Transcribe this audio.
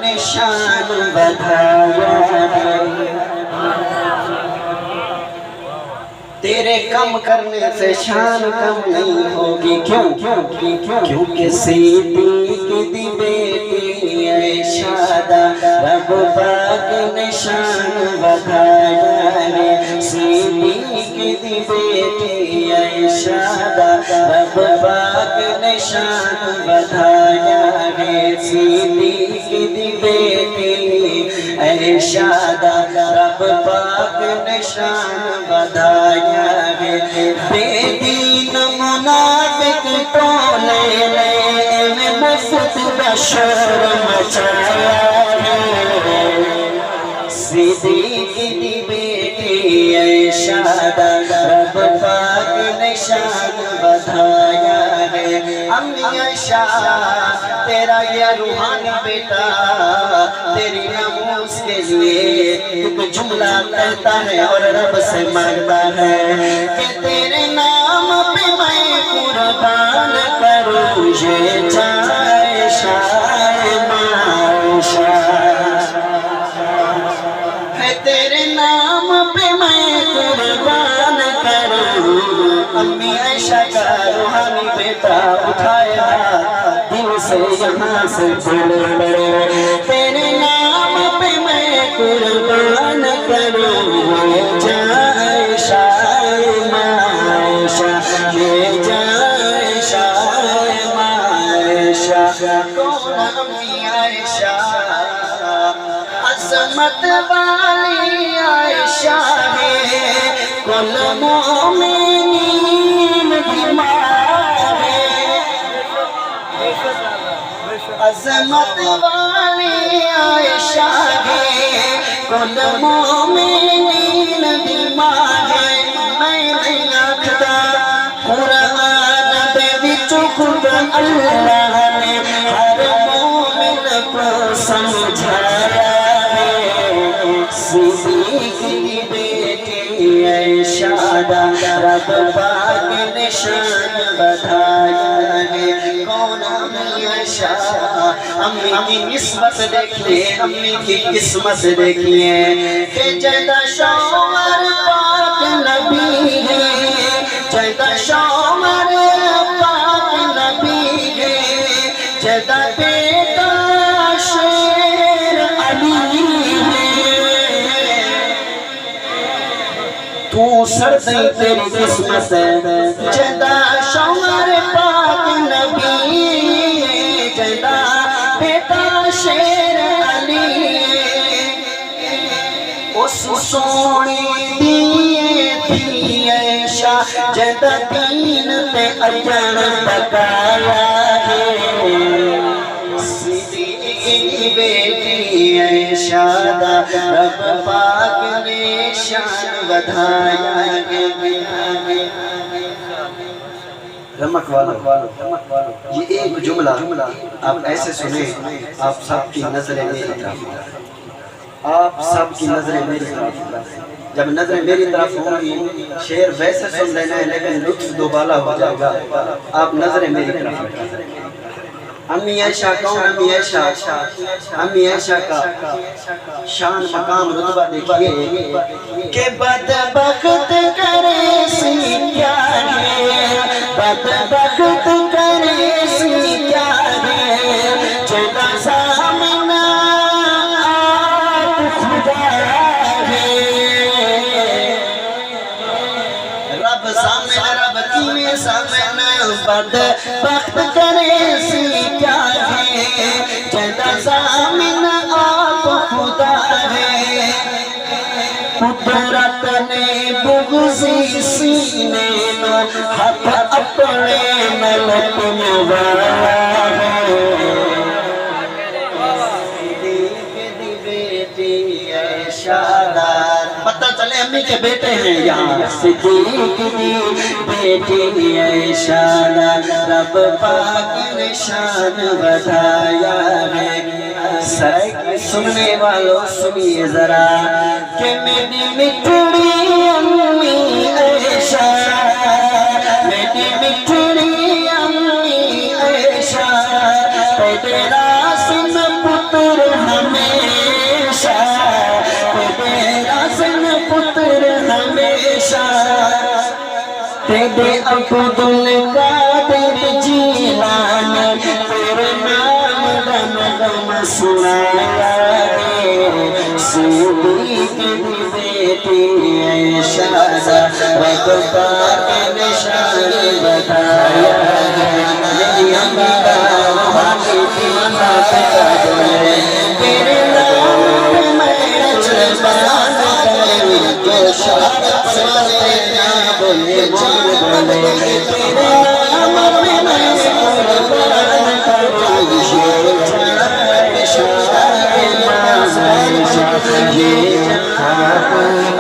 نشان بڑھایا ہے تیرے کم کرنے سے شان کم نہیں ہوگی کیوں کیونکہ صدیق دی بیٹی عائشہ رب پاک نے شان بڑھایا ہے صدیق دی بیٹی عائشہ رب پاک نے شان بڑھایا ہے صدیق دی بیٹی عائشہ رب پاک نے شان بڑھایا بے دین منافق ٹولے میں مفت بشر مچایا ہے صدیق دی بیٹی عائشہ رب پاک نے شان بڑھایا ہے امی عائشہ تیرا یہ روحانی بیٹا تیری ناموس کے لیے ایک جملہ کہتا ہے اور رب سے مانگتا ہے کہ تیرے نام پہ میں قربان کروں یہ عائشہ عائشہ ہے تیرے نام پہ میں قربان کروں امی عائشہ کا روحانی بیٹا اٹھایا دل سے یہاں سے بولے تیرے نام پہ میں قربان کروں عائشہ عائشہ عائشہ کون امی عائشہ عظمت والی عائشہ ہے کل مومنین کی ماں ہے عظمت والی عائشہ ہے کل مومنین کی ماں ہے میں نہیں آکھدا قرآن دے وچ خود اللہ نے ہر مومن کو سمجھایا ہے صدیق کی بیٹی عائشہ رب پاک نے شان بڑھایا ہے کون امی عائشہ امی کی نسبت دیکھیے امی کی قسمت دیکھیے کہ جیدہ شوہر پاک نبی ہے جیدہ شوہر پاک نبی ہے جیدہ بیٹا شیر علی ہے تو سر دیں تیری قسمت ہے جیدہ شوہر پاک نبی جیدہ بیٹا شیر علی اس سونی دیئے تھی عائشہ جیدہ دین پہ اجڑ بکایا ہے صدیق کی بیٹی عائشہ رب پاک نے شان بڑھایا ہے رمک والا یہ ایک جملہ آپ ایسے سنیں آپ سب کی نظریں میری طرف آپ سب کی نظریں میری طرف جب نظریں میری طرف ہوں گی شعر ویسے سن لینا ہے لیکن لطف دوبالا ہو جائے گا آپ نظریں میری طرف امی عائشہ کون امی عائشہ امی عائشہ کا شان مقام رتبہ دیکھئے کہ بدبخت کرے سی کیا ہے بدبخت کرے سی کیا ہے جدا سامنا آپ خدا ہے رب سامنا رب کیویں سامنا بدبخت کرے سی کیا ہے جدا سامنا آپ خدا ہے قدرت نے بغضی سینے نو ہاتھ اپنے ملک میں والا ہے صدیق دی بیٹی عائشہ پتہ چلے امی کے بیٹے ہیں یہاں صدیق دی بیٹی عائشہ رب پاک نے شان بڑھایا ہے سننے والوں سنیے ذرا کہ میری مٹھڑی امی عائشہ میری مٹھڑی امی عائشہ تیرا سن پتر ہم تیرے عبد القادر جیلانی تیرے نام دم دم سنایا گے صدیق کی بیٹی عائشہ رب پاک نشان بتایا میری امی کا وہاں کی مات کا بولے تیرے نام پہ میں قربان کروں تو شہادت سے بولے بولے تیرے نام پہ میں قربان کروں یہ جہاں